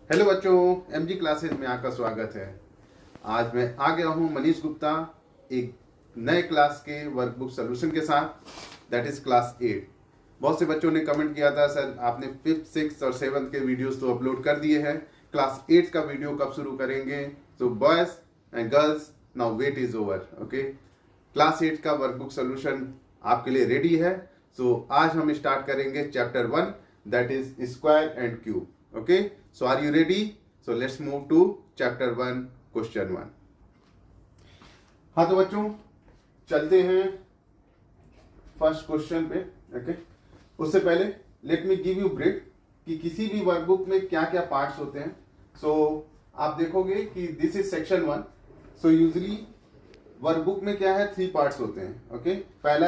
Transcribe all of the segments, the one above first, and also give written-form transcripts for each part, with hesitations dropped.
Hello बच्चों, MG classes में आपका स्वागत है। आज मैं आ गया हूँ मनीष गुप्ता एक नए क्लास के वर्कबुक सॉल्यूशन के साथ, दैट इज क्लास 8। बहुत से बच्चों ने कमेंट किया था, सर आपने 5th, 6th और 7th के वीडियोस तो अपलोड कर दिए हैं, क्लास 8 का वीडियो कब शुरू करेंगे? तो boys and girls, now wait is over. Okay, class 8 का वर्कबुक सॉल्यूशन आपके लिए रेडी है। सो आज हम स्टार्ट करेंगे chapter 1, that is square and cube. Okay, so are you ready? So let's move to chapter 1, question 1. हाँ तो बच्चों चलते हैं फर्स्ट क्वेश्चन पे। ओके, उससे पहले let me give you brief कि किसी भी वर्कबुक में क्या क्या पार्ट्स होते हैं। सो आप देखोगे कि this is section 1। So usually workbook में क्या है, 3 पार्ट्स होते हैं। ओके, पहला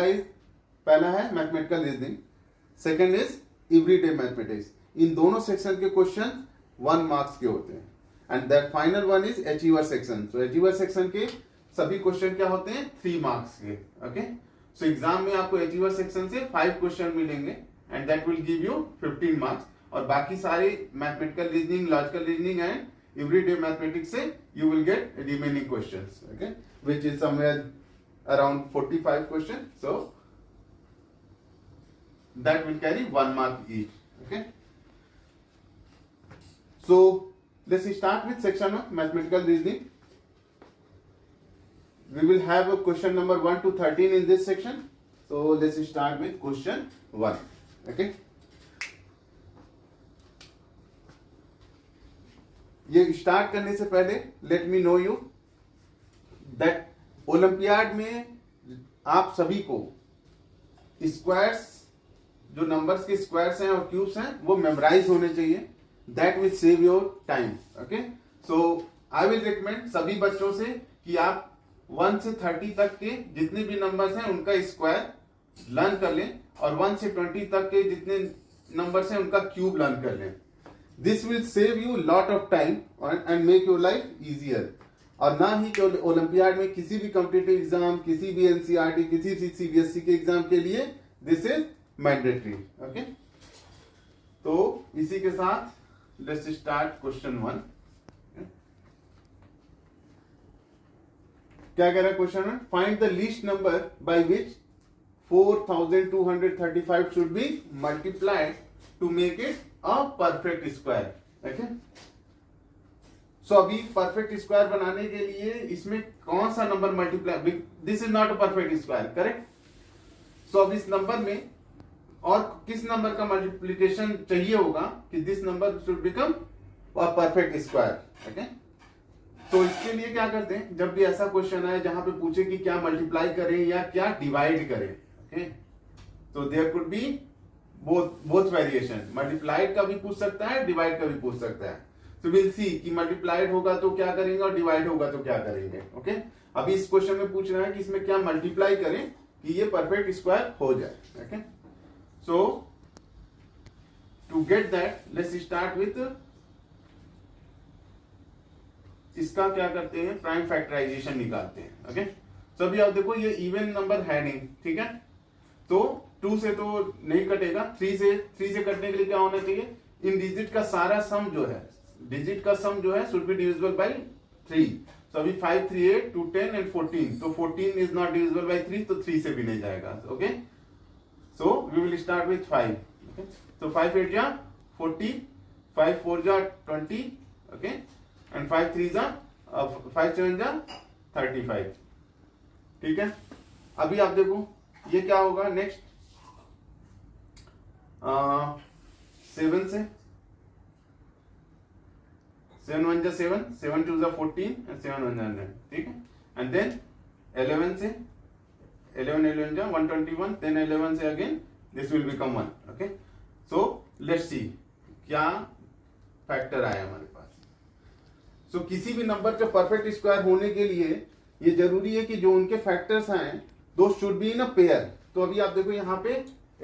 है mathematical reasoning, second is everyday mathematics. इन दोनों सेक्शन के क्वेश्चन 1 मार्क्स के होते हैं, and that final one is achiever section. So achiever section के सभी क्वेश्चन क्या होते हैं, 3 मार्क्स के। ओके, सो एग्जाम में आपको अचीवर सेक्शन से 5 क्वेश्चन मिलेंगे and that will give you 15 marks, और बाकी सारे mathematical reasoning, logical reasoning and everyday mathematics से you will get remaining questions, okay, which is somewhere around 45 question. So that will carry 1 mark each. Okay, so let's start with section of mathematical reasoning. We will have a question number 1 to 13 in this section. So let's start with question 1. Okay, ये start करने से पहले let me know you that olympiad में आप सभी को squares, जो numbers के स्क्वायर्स हैं और क्यूब्स हैं, वो मेमोराइज होने चाहिए। That will save your time. Okay, so I will recommend सभी बच्चों से कि आप 1 से 30 तक के जितने भी नंबर्स हैं उनका स्क्वायर लर्न कर लें, और 1 से 20 तक के जितने नंबर्स हैं उनका क्यूब लर्न कर लें। This will save you lot of time and make your life easier. और ना ही कि ओलंपियाड में किसी भी कॉम्पिटिटिव एग्जाम, किसी भी एनसीईआरटी, किसी भी सीबीएसई के एग्जाम के लिए दिस इज मैंडेटरी। ओके, तो इसी के साथ let's start question 1. क्या कह रहा है क्वेश्चन में? Find the least number by which 4235 should be multiplied to make it a perfect square. Okay, so अभी परफेक्ट स्क्वायर बनाने के लिए इसमें कौन सा number multiply, this is not a perfect square, correct. So अब इस नंबर में और किस नंबर का मल्टीप्लिकेशन चाहिए होगा कि this number should become a perfect square. Okay, तो इसके लिए क्या करते हैं, जब भी ऐसा क्वेश्चन आए जहां पे पूछे कि क्या मल्टीप्लाई करें या क्या डिवाइड करें, ओके, तो there could be both variation, multiplied का भी पूछ सकता है, डिवाइड का भी पूछ सकता है। तो विल सी कि मल्टीप्लाइड होगा तो क्या करेंगे और डिवाइड होगा तो क्या करेंगे। ओके, अभी इस क्वेश्चन में पूछ रहा है कि इसमें क्या मल्टीप्लाई करें कि ये परफेक्ट स्क्वायर हो जाए। Okay, so to get that let's start with इसका क्या करते हैं, प्राइम फैक्टराइजेशन निकालते हैं। ओके, तो अभी आप देखो ये इवन नंबर है नहीं, ठीक है, तो 2 से तो नहीं कटेगा, 3 से कटने के लिए क्या होना चाहिए, इन डिजिट का सारा सम जो है, डिजिट का सम जो है शुड बी डिविजिबल बाय 3। तो अभी 5, 3, 8, 2, 10 एंड 14, तो 14 इज नॉट डिविजिबल बाय 3, तो 3 से भी नहीं जाएगा। Okay, so we will start with 5. Okay, so 5 8 ja 40, 5 4 ja 20, okay, and 5 3 ja 5 7 ja 35। ठीक है, अभी आप देखो ये क्या होगा नेक्स्ट, 7 से 7 1 जा 7, 7 2 जा 14 and 7 1 जा 9, ठीक है, एंड देन 11 से 11 जा 121, then 11 से again this will become 1। Okay, so let's see क्या फैक्टर आया हमारे पास। सो किसी भी नंबर का परफेक्ट स्क्वायर होने के लिए ये जरूरी है कि जो उनके फैक्टर्स आए दो should be in a pair. तो अभी आप देखो यहाँ पे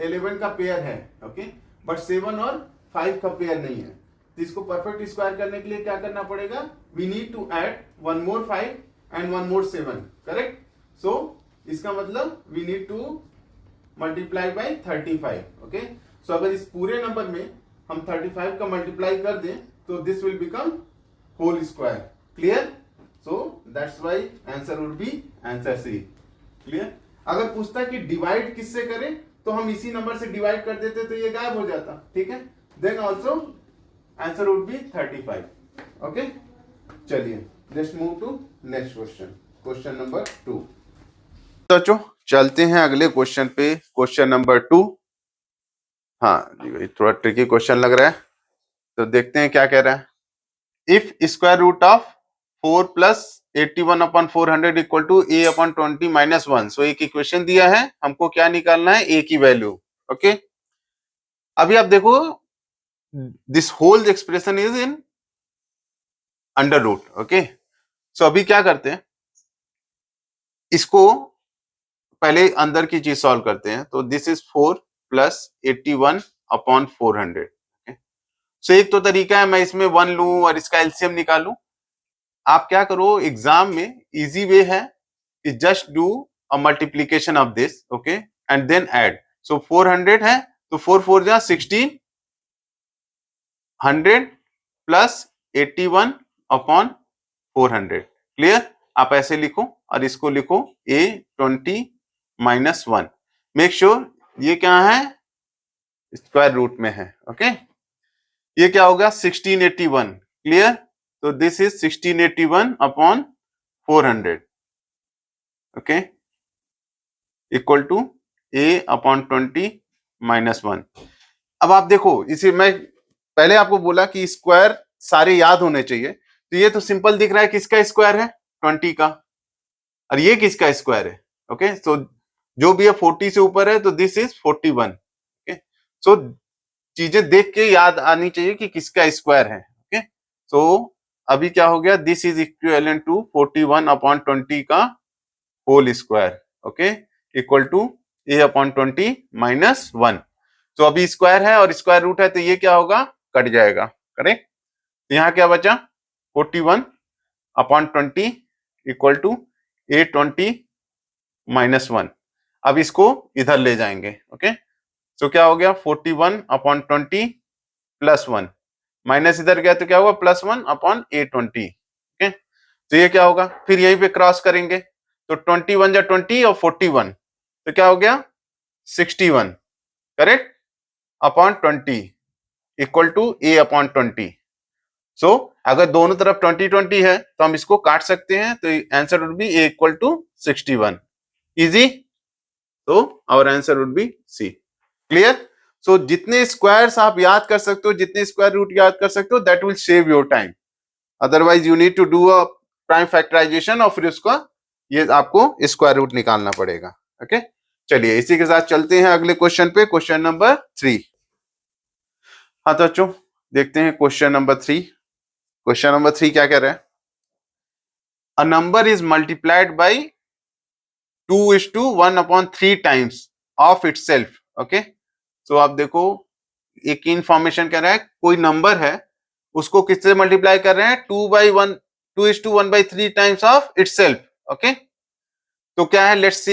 11 का पेयर है, ओके, बट 7 और 5 का पेयर नहीं है। तो इसको परफेक्ट स्क्वायर करने के लिए क्या करना पड़ेगा, we need to add 1 more 5 and 1 more 7, correct. So इसका मतलब we need to multiply by 35। Okay, so अगर इस पूरे नंबर में हम 35 का मल्टीप्लाई कर दें तो this will become whole square. Clear? So that's why answer would be answer C. Clear? अगर पूछता कि डिवाइड किससे करें तो हम इसी नंबर से डिवाइड कर देते तो ये गायब हो जाता. ठीक है? Then also answer would be 35. Okay, चलिए let's move to next question. Question number 2. बच्चों चलते हैं अगले क्वेश्चन पे. Question number 2. हाँ जी भाई, थोड़ा ट्रिकी क्वेश्चन लग रहा है, तो देखते हैं क्या कह रहा है. If square root of 4 plus 81 upon 400 equal to a upon 20 minus 1. So एक इक्वेशन दिया है, हमको क्या निकालना है? a की वैल्यू. ओके, अभी आप देखो this whole expression is in under root. Okay, so अभी क्या करते हैं, इसको पहले अंदर की चीज सॉल्व करते हैं. तो दिस इज 4 प्लस 81 अपॉन 400. सो एक तो तरीका है मैं इसमें 1 लूं और इसका एलसीएम निकालूं. आप क्या करो, एग्जाम में इजी वे है कि just do a multiplication of this. Okay, and then add. So 400 है तो 4 4 जा 16, 100 प्लस 81 अपॉन 400. क्लियर? आप ऐसे लिखो और इसको लिखो a20 माइनस 1. मेक श्योर ये क्या है? स्क्वायर रूट में है. ओके, ये क्या होगा? 1681. क्लियर? तो this is 1681 upon 400. Okay, equal to a upon 20 minus 1. अब आप देखो, इसे मैं पहले आपको बोला कि स्क्वायर सारे याद होने चाहिए. तो ये तो सिंपल दिख रहा है, किसका स्क्वायर है? 20 का. और ये किसका स्क्वायर है? ओके, सो जो भी है 40 से ऊपर है तो दिस इज 41. ओके, सो चीजें देख के याद आनी चाहिए कि किसका स्क्वायर है. ओके, सो अभी क्या हो गया? This is equivalent to 41 upon 20 का whole square. Okay, equal to a upon 20 minus 1. तो अभी स्क्वायर है और स्क्वायर रूट है तो ये क्या होगा? कट जाएगा. करेक्ट? यहाँ क्या बचा? 41 upon 20 equal to a20 minus 1. अब इसको इधर ले जाएंगे. ओके, सो क्या हो गया? 41 अपॉन 20 प्लस 1 माइनस इधर गया तो क्या होगा? Plus 1 upon a20. ओके, तो ये क्या होगा? फिर यहीं पे क्रॉस करेंगे तो 21 जा 20 और 41 तो क्या हो गया? 61. Correct? Upon 20 equal to a upon 20. So अगर दोनों तरफ 20 20 है तो हम इसको काट सकते हैं, तो answer would be a equal to 61. Easy. तो our answer would be C. Clear? So जितने स्क्वायर्स आप याद कर सकते हो, जितने स्क्वायर रूट याद कर सकते हो, that will save your time. Otherwise you need to do a prime factorisation और फिर उसका ये आपको स्क्वायर रूट निकालना पड़ेगा. ओके, चलिए इसी के साथ चलते हैं अगले क्वेश्चन पे. Question number 3. हाँ तो बच्चों देखते हैं क्वेश्चन नंबर 3. क्वेश्चन नंबर 3 क्या कह रहा है? A number is multiplied by 2:1 upon 3 times of itself. Okay, तो आप देखो एक इंफॉर्मेशन कह रहा है, कोई नंबर है उसको किससे मल्टीप्लाई कर रहे हैं? 2:1 टाइम्स ऑफ इटसेल्फ. ओके, तो क्या है? Let's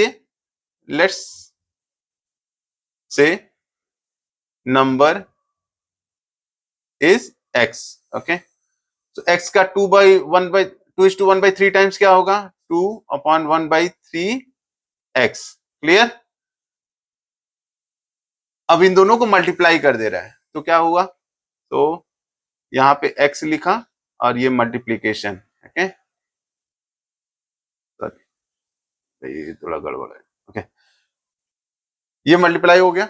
say number is x. Okay, तो x का 2:1 टाइम्स क्या होगा? 2/1/3x. क्लियर? अब इन दोनों को मल्टीप्लाई कर दे रहा है तो क्या हुआ? तो यहाँ पे x लिखा और ये मल्टीप्लीकेशन. ओके, ये थोड़ा गड़बड़ है. ओके, ये मल्टीप्लाई हो गया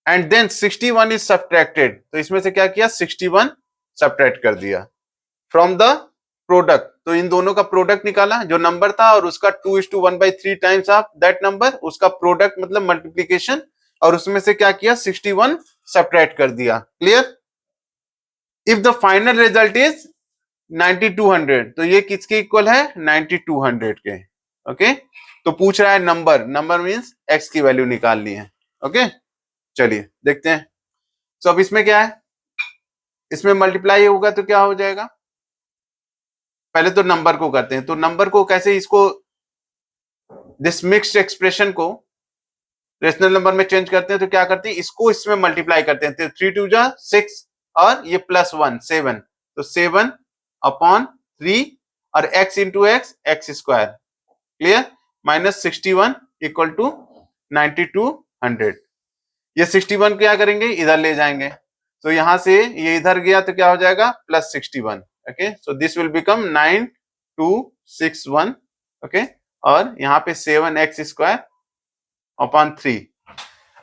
एंड देन 61 इज सब्ट्रैक्टेड. तो इसमें से क्या किया? 61 सब्ट्रैक्ट कर दिया फ्रॉम द प्रोडक्ट. तो इन दोनों का प्रोडक्ट निकाला, जो नंबर था और उसका 2:1/3 टाइम्स ऑफ दैट नंबर, उसका प्रोडक्ट मतलब मल्टीप्लीकेशन, और उसमें से क्या किया? 61 सब्ट्रैक्ट कर दिया. Clear? If the final result is 9200, तो ये किसके इक्वल है? 9200 के. ओके, तो पूछ रहा है नंबर मींस x की वैल्यू निकालनी है. ओके, चलिए देखते हैं. तो अब इसमें क्या है? इसमें मल्टीप्लाई होगा तो क्या हो जाएगा? पहले तो नंबर को करते हैं. तो नंबर को कैसे, इसको दिस मिक्स्ड एक्सप्रेशन को रेशनल नंबर में चेंज करते हैं. तो क्या करते हैं? इसको इसमें मल्टीप्लाई करते हैं. तो 3 2 जा 6 और ये +1 7, तो 7/3 और x into x x square, clear, -61 equal to 9200। ये 61 क्या करेंगे, इधर ले जाएंगे, तो यहां से ये इधर गया तो क्या हो जाएगा +61, okay, so this will become 9261, okay, और यहाँ पे 7x² 3।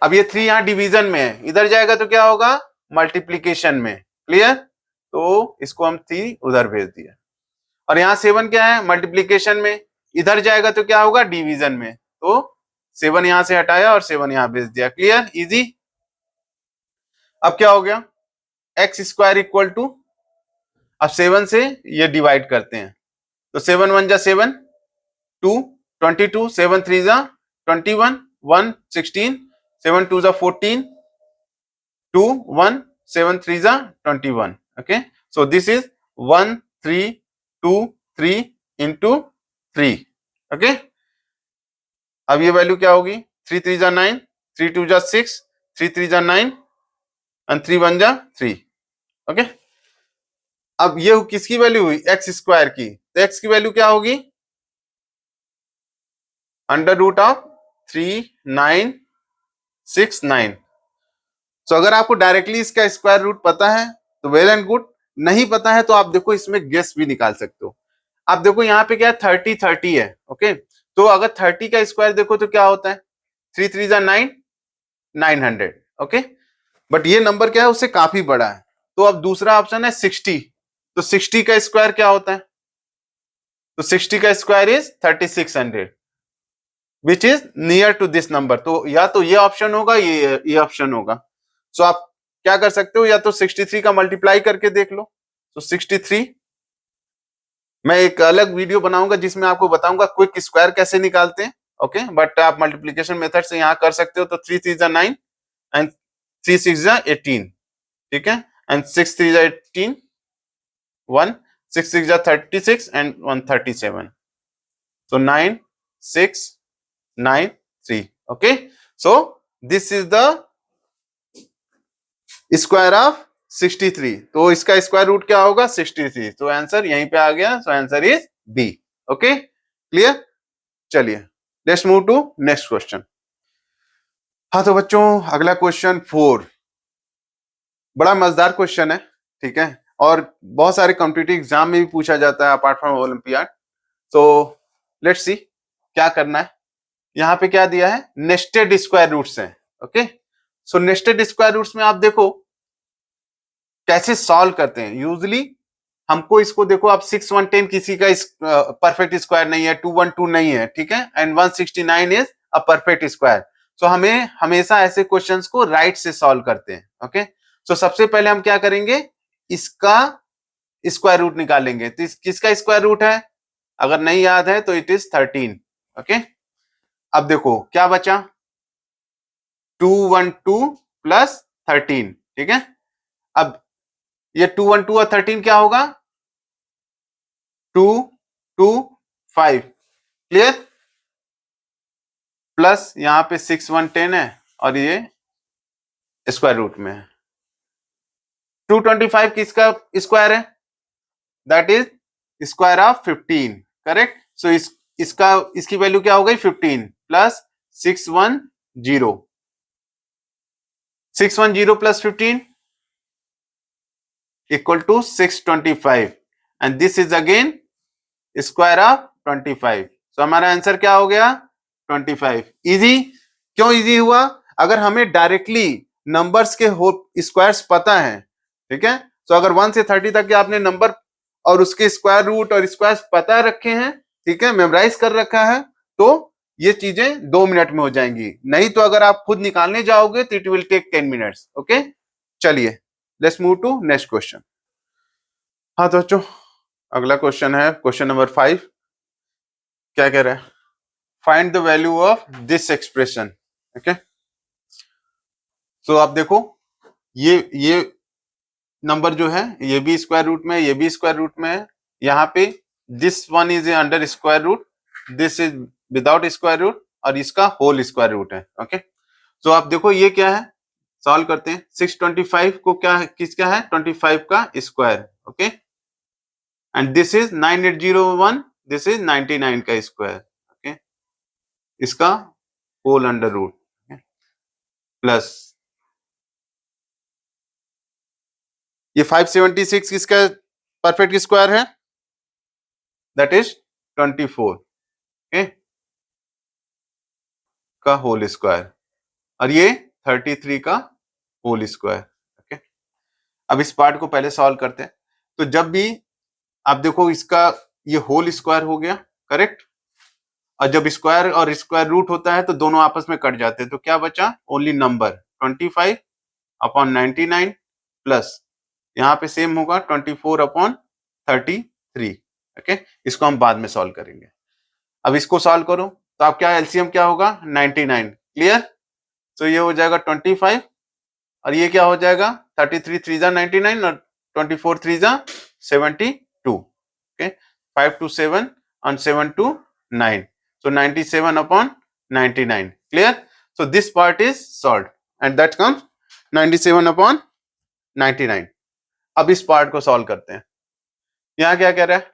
अब ये 3 यहाँ डिवीजन में है, इधर जाएगा तो क्या होगा मल्टीप्लीकेशन में, क्लियर, तो इसको हम 3 उधर भेज दिया। और यहाँ 7 क्या है मल्टीप्लीकेशन में, इधर जाएगा तो क्या होगा डिवीजन में, तो 7 यहां से हटाया और 7 यहां भेज दिया, क्लियर, इजी। अब क्या हो गया x² इक्वल टू, अब 7 से ये डिवाइड करते हैं, तो 7 1 जा 7, 2 22, 7 3 जा 21, 1 16, 7 2 जा 14, 2 1, 7 3 जा 21, okay, so this is 1 3 2 3 into 3, okay. अब ये वैल्यू क्या होगी, 3 3 जा 9, 3 2 जा 6, 3 3 जा 9 और 3 1 जा 3, ओके। अब ये किसकी वैल्यू हुई x² की, तो x की वैल्यू क्या होगी √3969। तो अगर आपको डायरेक्टली इसका स्क्वायर रूट पता है तो वेल एंड गुड, नहीं पता है तो आप देखो इसमें गेस भी निकाल सकते हो। आप देखो यहाँ पे क्या है 30 30 है, ओके, तो अगर 30 का स्क्वायर देखो तो क्या होता है 3 3 जा 9, 900, ओके, बट ये नंबर क्या है उससे काफी बड़ा है, तो अब दूसरा ऑप्शन है 60, तो 60 का स्क्वायर क्या होता है, तो 60 का square is 3600 which is near to this number, तो या तो ये ऑप्शन होगा ये ऑप्शन होगा। सो आप क्या कर सकते हो, या तो 63 का मल्टीप्लाई करके देख लो, तो 63, मैं एक अलग वीडियो बनाऊंगा जिसमें आपको बताऊंगा क्विक स्क्वायर कैसे निकालते हैं, ओके, बट आप मल्टीप्लिकेशन मेथड से यहां कर सकते हो, तो 3 3 जा 9 एंड 3 6 जा 18, ठीक है, एंड 6 3 जा 18, 1 6 6 जा 36 and 137, so 9 6 9 3, okay, so this is the square of 63, तो इसका स्क्वायर रूट क्या होगा 63, तो आंसर यहीं पे आ गया, so answer is B, okay, clear. चलिए let's move to next question. हाँ तो बच्चों अगला क्वेश्चन 4 बड़ा मजेदार क्वेश्चन है, ठीक है, और बहुत सारे कॉम्पिटिटिव एग्जाम में भी पूछा जाता है अपार्ट फ्रॉम ओलंपियाड। तो लेट्स सी क्या करना है। यहाँ पे क्या दिया है नेस्टेड स्क्वायर रूट्स हैं, ओके, सो नेस्टेड स्क्वायर रूट्स में आप देखो कैसे सॉल्व करते हैं। यूजुअली हमको इसको देखो, आप 6 1 10 किसी का परफेक्ट स्क्वायर नहीं है, 2 1 2 नहीं है, ठीक है, and 169 is a perfect square. So हमें हमेशा ऐसे क्वेश्चंस को राइट से सॉल्व करते हैं, ओके। सो सबसे पहले हम क्या करेंगे, इसका स्क्वायर रूट निकालेंगे, तो किसका स्क्वायर रूट है, अगर नहीं याद है तो इट इज 13, ओके। अब देखो क्या बचा 212 प्लस 13, ठीक है। अब ये 212 और 13 क्या होगा 225, क्लियर, प्लस यहां पे 6 1 10 है और ये स्क्वायर रूट में है। 225 किसका स्क्वायर है, that is square of 15, correct. So इसकी वैल्यू क्या हो गई 15 plus 610 plus 15 equal to 625 and this is again square of 25, so हमारा आंसर क्या हो गया 25। इजी, क्यों इजी हुआ, अगर हमें डायरेक्टली नंबर्स के स्क्वायर्स पता है, ठीक है, तो अगर 1 से 30 तक के आपने नंबर और उसके स्क्वायर रूट और स्क्वायर्स पता रखे हैं, ठीक है, मेमोराइज कर रखा है, तो ये चीजें 2 मिनट में हो जाएंगी। नहीं तो अगर आप खुद निकालने जाओगे तो it will take 10 minutes, okay. चलिए let's move to next question. हाँ तो बच्चों अगला क्वेश्चन है क्वेश्चन नंबर 5। क्या कह रहा है, find the value of this expression, okay. So आप देखो ये नंबर जो है ये भी स्क्वायर रूट में, ये भी स्क्वायर रूट में है, यहाँ पे this one is under square root, this is without square root और इसका होल स्क्वायर रूट है, ओके। सो आप देखो ये क्या है सॉल्व करते हैं। 625 को क्या है, किसका है, 25 का square, okay, and this is 9801, this is 99 का स्क्वायर, ओके, इसका होल अंडर रूट प्लस ये 576 किसका परफेक्ट स्क्वायर है, दैट इज 24, ओके, का होल स्क्वायर, और ये 33 का होल स्क्वायर, ओके। अब इस पार्ट को पहले सॉल्व करते हैं। तो जब भी आप देखो इसका ये होल स्क्वायर हो गया, करेक्ट, और जब स्क्वायर और स्क्वायर रूट होता है तो दोनों आपस में कट जाते हैं, तो क्या बचा, ओनली नंबर 25 अपॉन 99 प्लस यहाँ पे सेम होगा 24 अपॉन 33, ओके। इसको हम बाद में सॉल्व करेंगे। अब इसको सॉल्व करो तो आप क्या, एलसीएम क्या होगा, 99, क्लियर। तो ये हो जाएगा 25 और ये क्या हो जाएगा, 33 3 जा 99 और 24 3 जा 72, okay, 5 to 7 and 7 to 9, so 97 upon 99, clear. So this part is solved and that comes 97 upon 99. अब इस पार्ट को सॉल्व करते हैं। यहां क्या कह रहा है,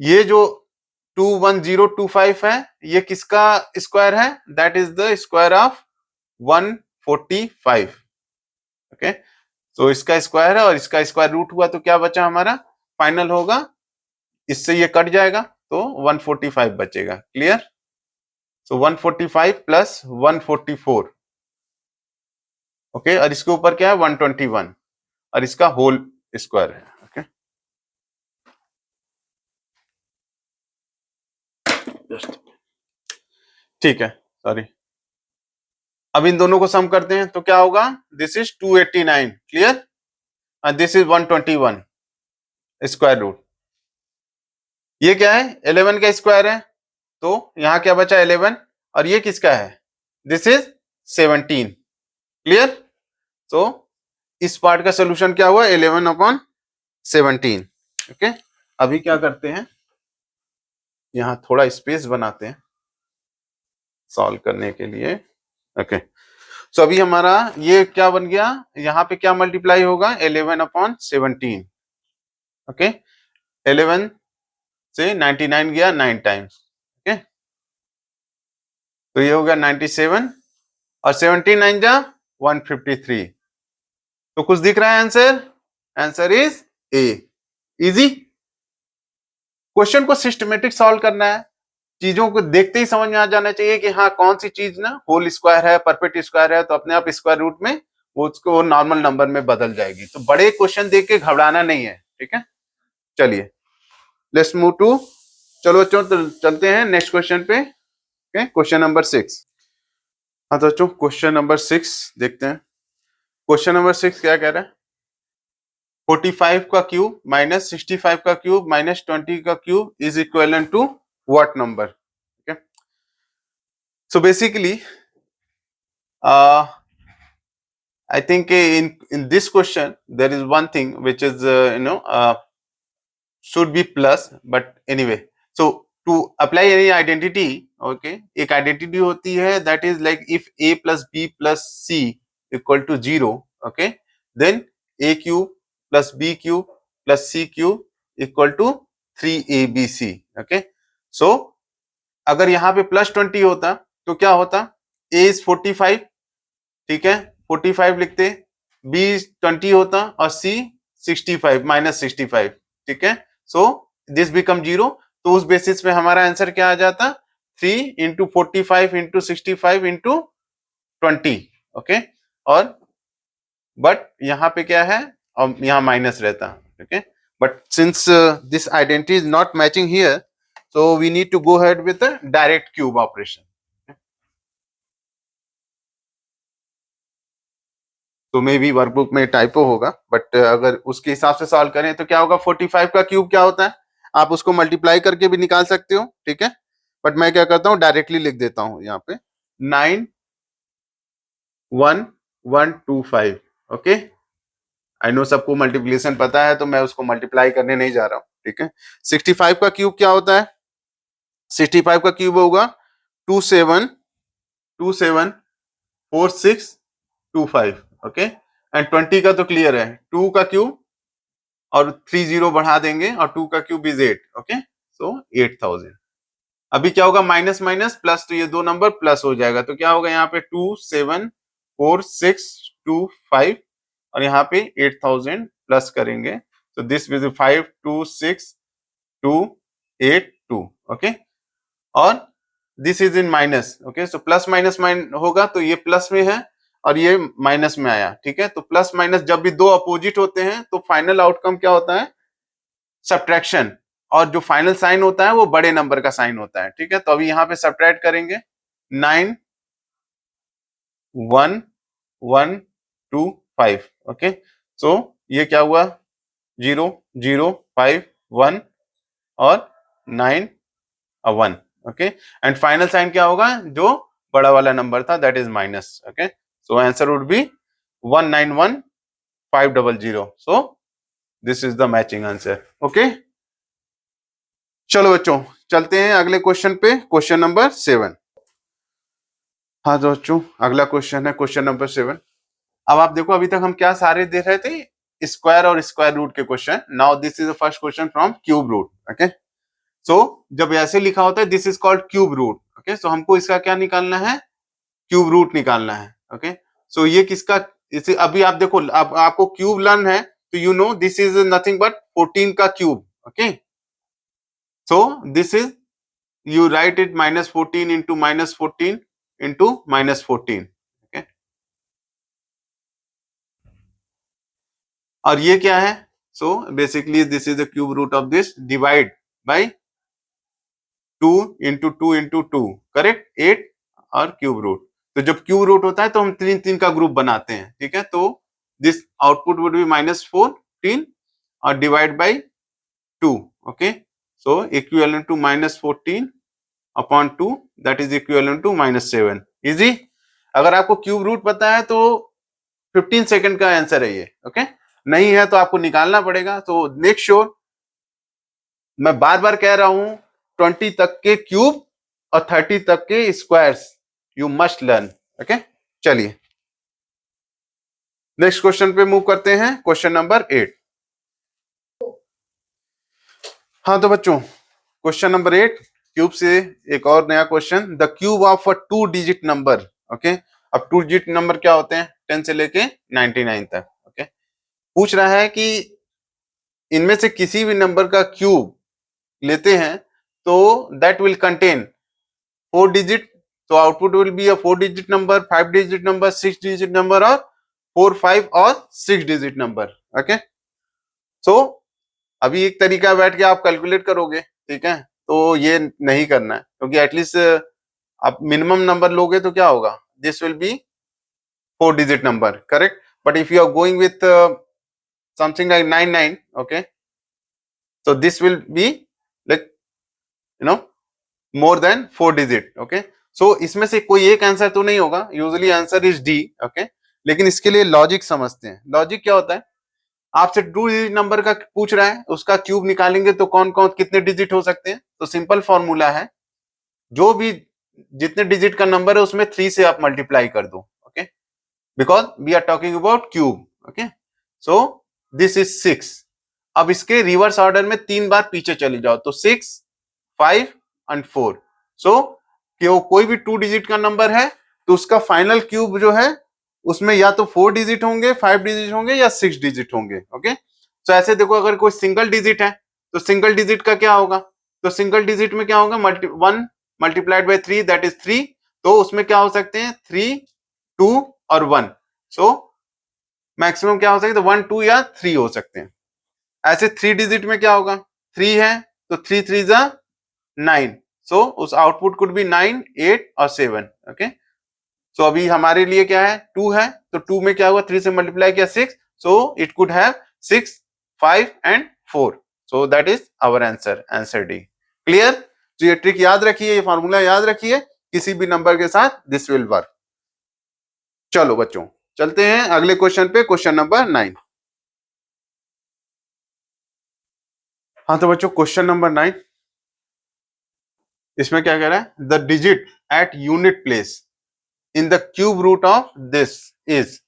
ये जो 21025 है ये किसका स्क्वायर है, that is the square of 145, okay. तो इसका स्क्वायर है और इसका स्क्वायर रूट हुआ, तो क्या बचा हमारा, फाइनल होगा, इससे ये कट जाएगा तो 145 बचेगा, क्लियर। सो 145 प्लस 144, ओके, और इसके ऊपर क्या है 121 और इसका होल स्क्वायर है, ओके। ठीक है, सॉरी। अब इन दोनों को सम करते हैं तो क्या होगा, this is 289, clear, and this is 121 square root. ये क्या है, 11 का स्क्वायर है, तो यहां क्या बचा 11, और ये किसका है, दिस इज 17, क्लियर। तो इस पार्ट का सोल्यूशन क्या हुआ, 11 अपॉन 17, ओके। अभी क्या करते हैं, यहां थोड़ा स्पेस बनाते हैं सॉल्व करने के लिए, ओके। सो अभी हमारा ये क्या बन गया, यहां पे क्या मल्टीप्लाई होगा, 11 अपॉन 17, ओके। 11 से 99 गया 9 टाइम्स, ओके, तो ये हो गया 97 और 17 9 जा 153। तो कुछ दिख रहा है answer, answer is a, easy. Question को सिस्टमेटिक सॉल्व करना है, चीजों को देखते ही समझ में आ जाना चाहिए कि हाँ कौन सी चीज ना होल स्क्वायर है, परफेक्ट स्क्वायर है, तो अपने आप स्क्वायर रूट में वो उसको नॉर्मल नंबर में बदल जाएगी। तो बड़े क्वेश्चन देख के घबराना नहीं है, ठीक है। चलिए लेट्स मूव टू, चलो बच्चों चलते हैं नेक्स्ट क्वेश्चन पे, क्वेश्चन नंबर 6। हाँ तो बच्चों क्वेश्चन नंबर 6 देखते हैं। क्वेश्चन नंबर 6 क्या कह रहा है, 45 का क्यूब माइनस 65 का क्यूब माइनस 20 का cube is equivalent to what number, okay. So basically I think in this question there is one thing which is should be plus, but anyway, so to apply any identity, okay, एक identity होती है that is like if a plus b plus c equal to 0, okay, then a cube plus b cube plus c cube equal to 3abc, okay. So अगर यहाँ पे plus 20 होता तो क्या होता, a इज 45, ठीक है, 45 लिखते, b 20 होता और c 65 माइनस 65, ठीक है। सो दिस बिकम 0, तो उस बेसिस पे हमारा आंसर क्या आ जाता, 3 इंटू 45 इंटू 65 इंटू 20, ओके। और बट यहाँ पे क्या है, और यहाँ माइनस रहता, ठीक है। But since this identity is not matching here, so we need to go ahead with the direct cube operation. तो मे बी वर्कबुक में टाइपो होगा, बट अगर उसके हिसाब से सॉल्व करें तो क्या होगा, 45 का क्यूब क्या होता है, आप उसको मल्टीप्लाई करके भी निकाल सकते हो, ठीक है। बट मैं क्या करता हूँ, डायरेक्टली लिख देता हूँ यहाँ पे 91125, ओके। आई नो सबको मल्टीप्लिकेशन पता है, तो मैं उसको मल्टीप्लाई करने नहीं जा रहा हूँ, ठीक है। 65 का क्यूब क्या होता है, 65 का क्यूब होगा 274625, ओके, एंड 20 का तो क्लियर है, 2 का क्यूब और 3 0 बढ़ा देंगे और 2 का क्यूब इज 8, ओके, सो 8000। अभी क्या होगा, माइनस माइनस प्लस, तो ये दो नंबर प्लस हो जाएगा, तो क्या होगा यहाँ पे 2 7 4 6 2 5 और यहाँ पे 8000 प्लस करेंगे, तो दिस विल 5 2 6 2 8 2, ओके, और this is in minus, okay, so plus minus होगा, तो ये प्लस में है और ये माइनस में आया, ठीक है, तो प्लस माइनस जब भी दो अपोजिट होते हैं तो फाइनल आउटकम क्या होता है, सब्ट्रैक्शन, और जो फाइनल साइन होता है वो बड़े नंबर का साइन होता है, ठीक है, तो अभी यहाँ पे सब्ट्रैक्ट करेंगे 9 1 1 2 5, ओके, सो ये क्या हुआ 0 0 5 1 और 9 1, ओके, एंड फाइनल साइन क्या होगा, जो बड़ा वाला नंबर था, that is minus, okay, so answer would B 191500, so this is the matching answer, okay. चलो बच्चों चलते हैं अगले क्वेश्चन पे, क्वेश्चन नंबर 7। हाँ तो बच्चों अगला क्वेश्चन है क्वेश्चन नंबर 7। अब आप देखो अभी तक हम क्या सारे देख रहे थे, स्क्वायर और स्क्वायर रूट के question, now this is the first question from cube root, okay, so जब ऐसे लिखा होता है this is called cube root, okay, so हमको इसका क्या निकालना है, क्यूब रूट निकालना है, ओके, सो ये किसका, इसे अभी आप देखो, अब आपको क्यूब लर्न है तो you know this is nothing but 14 का cube, okay, so this is, you write it minus 14 into minus 14 into minus 14, okay, और ये क्या है, so basically this is the cube root of this, divide by 2 into 2 into 2, correct, 8 और cube root, तो जब cube root होता है तो हम तीन तीन का ग्रुप बनाते हैं, ठीक है, तो this output would be minus 14 और divide by 2, okay, so equivalent to minus 14 upon 2, that is equivalent to -7, easy. अगर आपको क्यूब रूट पता है तो 15 सेकंड का आंसर है ये, ओके, नहीं है तो आपको निकालना पड़ेगा, तो नेक्स्ट श्योर मैं बार बार कह रहा हूं 20 तक के क्यूब और 30 तक के squares you must learn, okay. चलिए नेक्स्ट क्वेश्चन पे मूव करते हैं, क्वेश्चन नंबर 8। हाँ तो बच्चों क्वेश्चन नंबर 8 क्यूब से एक और नया question, the cube of a 2 digit number, okay, अब 2 डिजिट नंबर क्या होते हैं, 10 से लेके 99 तक, ओके, पूछ रहा है कि इनमें से किसी भी नंबर का क्यूब लेते हैं तो दैट विल कंटेन 4 डिजिट, तो output will be a 4 digit number, 5 digit number, 6 digit number और 4 5 और 6 डिजिट नंबर, ओके, सो अभी एक तरीका बैठ के आप कैलकुलेट करोगे, ठीक है, तो ये नहीं करना है, क्योंकि एटलीस्ट आप मिनिमम नंबर लोगे तो क्या होगा, this will be 4 digit number, correct, but if you are going with something like 99, okay, so this will be like you know more than 4 digit, okay, so इसमें से कोई एक आंसर तो नहीं होगा, usually answer is D, okay, लेकिन इसके लिए लॉजिक समझते हैं। लॉजिक क्या होता है, आपसे 2 डिजिट नंबर का पूछ रहा है, उसका क्यूब निकालेंगे तो कौन कौन कितने डिजिट हो सकते हैं, तो सिंपल फॉर्मूला है, जो भी जितने डिजिट का नंबर है उसमें 3 से आप मल्टीप्लाई कर दो, okay, because we are talking about cube, okay, so this is 6। अब इसके रिवर्स ऑर्डर में 3 बार पीछे चले जाओ, तो 6 5 एंड 4, सो कोई भी 2 डिजिट का नंबर है तो उसका फाइनल क्यूब जो है उसमें या तो 4 डिजिट होंगे, 5 डिजिट होंगे या 6 डिजिट होंगे, ओके, तो ऐसे देखो अगर कोई सिंगल डिजिट है तो सिंगल डिजिट का क्या होगा, तो सिंगल डिजिट में क्या होगा, 1 मल्टीप्लाइड बाय 3 दैट इज 3, तो उसमें क्या हो सकते हैं 3 2 और 1, सो मैक्सिमम क्या हो सकता है, 1 2 या 3 हो सकते हैं। ऐसे 3 डिजिट में क्या होगा, 3 है तो 3 3 जा 9, सो उस आउटपुट कुड बी 9 8 और 7, ओके, सो अभी हमारे लिए क्या है 2 है, तो 2 में क्या हुआ 3 से मल्टीप्लाई किया 6, so it could have 6 5 and 4, so that is our answer, answer D. Clear, तो ये ट्रिक याद रखिए, ये फॉर्मूला याद रखिए, किसी भी नंबर के साथ दिस विल वर्क। चलो बच्चों चलते हैं अगले क्वेश्चन पे, क्वेश्चन नंबर 9। हाँ तो बच्चों क्वेश्चन नंबर 9, इसमें क्या कह रहा है, the digit at unit place in the cube root of this is,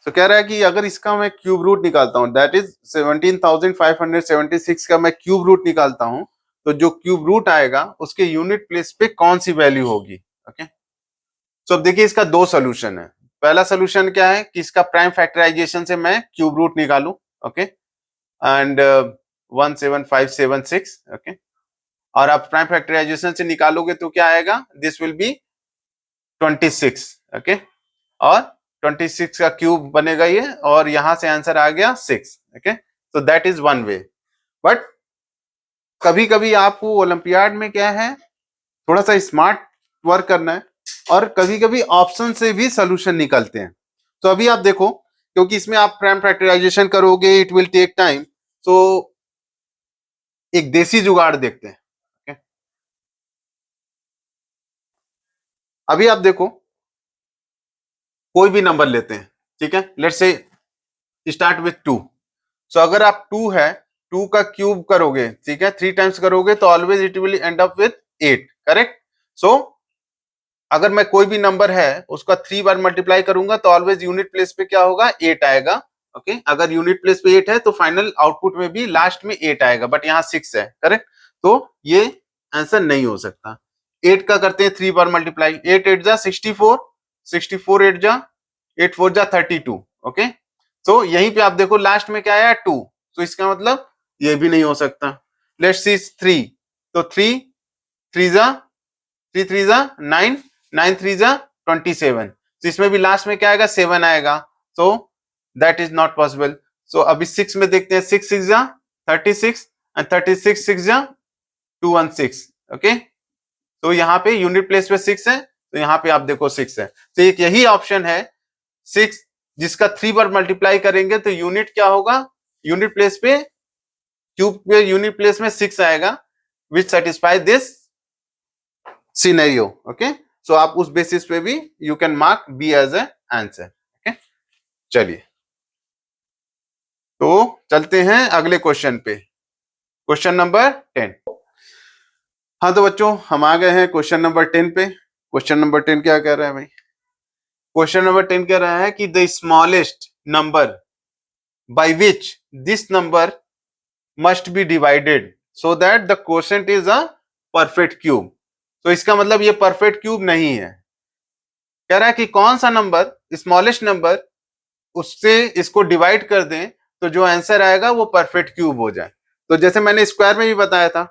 तो कह रहा है कि अगर इसका मैं क्यूब रूट निकालता हूं, दैट इज 17,576 का मैं क्यूब रूट निकालता हूं, तो जो क्यूब रूट आएगा उसके यूनिट प्लेस पे कौन सी वैल्यू होगी। ओके, तो अब देखिए इसका दो सोल्यूशन है। पहला सोल्यूशन क्या है कि इसका प्राइम फैक्टराइजेशन से मैं क्यूब रूट निकालूं। Okay, and 17576। ओके, और आप प्राइम फैक्टराइजेशन से निकालोगे तो क्या आएगा, दिस विल बी 26। ओके, और 26 का क्यूब बनेगा ये, और यहां से आंसर आ गया 6। ओके, तो that is one way. But कभी कभी आपको ओलंपियाड में क्या है, थोड़ा सा स्मार्ट वर्क करना है, और कभी कभी ऑप्शन से भी सोल्यूशन निकलते हैं। तो अभी आप देखो, क्योंकि इसमें आप प्राइम फैक्टराइजेशन करोगे, इट विल टेक टाइम, तो एक देसी जुगाड़ देखते हैं। okay? अभी आप देखो, कोई भी नंबर लेते हैं, ठीक है, लेट्स से स्टार्ट विथ 2। सो अगर आप 2 है, 2 का क्यूब करोगे, ठीक है, 3 टाइम्स करोगे तो always it will end up with 8, correct. So अगर मैं कोई भी नंबर है उसका 3 बार मल्टीप्लाई करूंगा तो ऑलवेज यूनिट प्लेस पे क्या होगा, 8 आएगा। ओके, अगर यूनिट प्लेस पे 8 है तो फाइनल आउटपुट में भी लास्ट में 8 आएगा, बट यहाँ 6 है, करेक्ट। तो ये आंसर नहीं हो सकता। 8 का करते हैं 3 बार मल्टीप्लाई, 8 8 जा 64, 64 8 जा 8 4 जा 32। ओके, तो यहीं पे आप देखो लास्ट में क्या आया 2, तो इसका मतलब ये भी नहीं हो सकता। लेट्स सी 3, तो 3 3 जा 3 3 जा 9, 9 3 जा 27, तो इसमें भी लास्ट में क्या आएगा 7 आएगा, तो दैट इज नॉट पॉसिबल। सो अभी 6 में देखते हैं, 6 6 जा 36 एंड 36 6 जा 216। ओके, तो यहाँ पे यूनिट प्लेस पे 6 है, तो यहाँ पे आप देखो 6 है, तो एक यही ऑप्शन है 6 जिसका 3 बार मल्टीप्लाई करेंगे तो यूनिट क्या होगा, यूनिट प्लेस पे क्यूब पे यूनिट प्लेस में 6 आएगा, which satisfy this scenario. Okay, so आप उस बेसिस पे भी you can mark B as a answer. Okay, चलिए तो चलते हैं अगले क्वेश्चन पे, क्वेश्चन नंबर 10। हाँ तो बच्चों हम आ गए हैं क्वेश्चन नंबर 10 पे। क्वेश्चन नंबर 10 क्या कह रहा है भाई, क्वेश्चन नंबर 10 कह रहा है कि the smallest number by which this number must be divided so that the quotient is a perfect cube. तो इसका मतलब ये परफेक्ट क्यूब नहीं है। कह रहा है कि कौन सा नंबर, स्मॉलेस्ट नंबर, उससे इसको डिवाइड कर दें तो जो आंसर आएगा वो परफेक्ट क्यूब हो जाए। तो जैसे मैंने स्क्वायर में भी बताया था,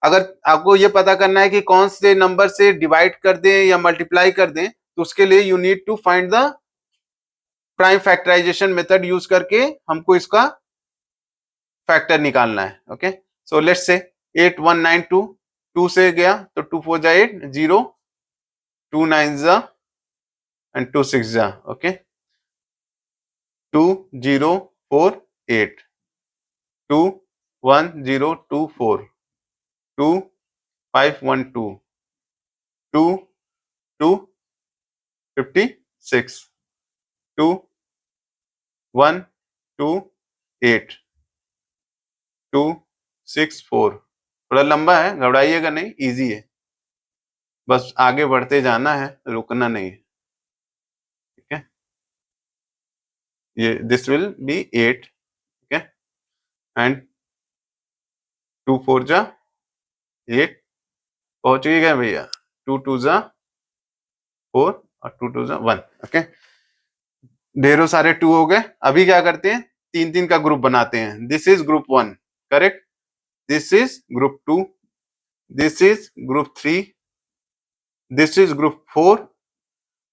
अगर आपको ये पता करना है कि कौन से नंबर से डिवाइड कर दें या मल्टीप्लाई कर दें, तो उसके लिए you need to find the prime factorization method use करके हमको इसका फैक्टर निकालना है। ओके, सो लेट्स से 8192, 2 से गया तो 2 4 जा 8, 0 2 9 जा एंड 2 6 जा। ओके, 2 0 4 8, 2 1 0 2 4, 2 5 1 2, 2 2 56, 2 1 2 8, 2 6 4। थोड़ा लंबा है, घबराइएगा नहीं, इजी है, बस आगे बढ़ते जाना है, रुकना नहीं है। ठीक है, ये दिस विल बी 8। ठीक है, एंड 2 4 जा 8, पहुंच ही गए भैया, 2 2 जा 4 और 2 2 जा 1। ओके, ढेरों सारे 2 हो गए। अभी क्या करते हैं, 3 3 का ग्रुप बनाते हैं। This is group 1, correct, this is group 2, this is group 3, this is group 4,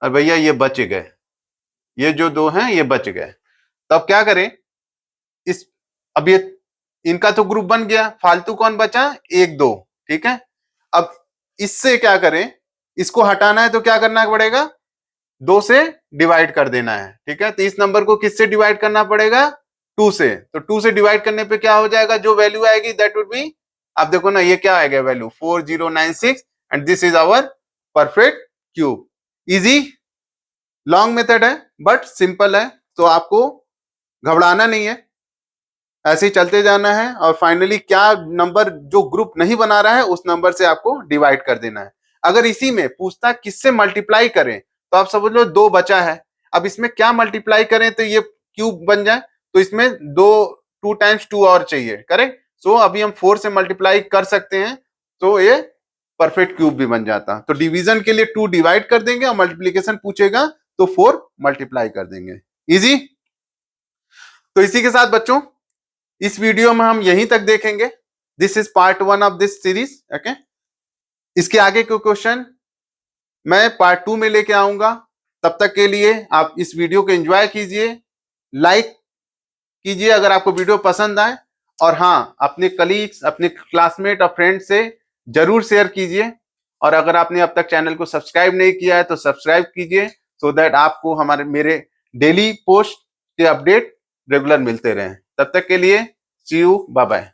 और भैया ये बच गए, ये जो 2 हैं ये बच गए। तो अब क्या करें, इस अब ये इनका तो ग्रुप बन गया, फालतू कौन बचा, 1 2। ठीक है, अब इससे क्या करें, इसको हटाना है तो क्या करना पड़ेगा, 2 से डिवाइड कर देना है। ठीक है, तो इस नंबर को किससे डिवाइड करना पड़ेगा, 2 से। तो 2 से डिवाइड करने पे क्या हो जाएगा, जो वैल्यू आएगी दैट वुड बी, आप देखो ना ये क्या आएगा value 4096, and this is our perfect cube. Easy long method है बट सिंपल है, तो आपको घबराना नहीं है, ऐसे ही चलते जाना है, और फाइनली क्या नंबर जो ग्रुप नहीं बना रहा है उस नंबर से आपको डिवाइड कर देना है। अगर इसी में पूछता किससे मल्टीप्लाई करें, तो आप समझ लो 2 बचा है, अब इसमें क्या मल्टीप्लाई करें तो ये क्यूब बन जाए, तो इसमें 2 टाइम्स 2 और चाहिए, करेक्ट। सो अभी हम 4 से मल्टीप्लाई कर सकते हैं, तो ये परफेक्ट क्यूब भी बन जाता। तो डिवीजन के लिए 2 डिवाइड कर देंगे और मल्टीप्लीकेशन पूछेगा तो 4 मल्टीप्लाई कर देंगे। इजी। तो इसी के साथ बच्चों इस वीडियो में हम यहीं तक देखेंगे। This is part 1 of this series, okay. इसके आगे के क्वेश्चन मैं पार्ट 2 में लेके आऊंगा। तब तक के लिए आप इस वीडियो को एंजॉय कीजिए, लाइक कीजिए अगर आपको वीडियो पसंद आए, और हाँ, अपने कलीग्स, अपने क्लासमेट और फ्रेंड से जरूर शेयर कीजिए। और अगर आपने अब तक चैनल को सब्सक्राइब नहीं किया है तो सब्सक्राइब कीजिए, सो दैट आपको मेरे डेली पोस्ट के अपडेट रेगुलर मिलते रहें। तब तक के लिए सी यू, बाय बाय।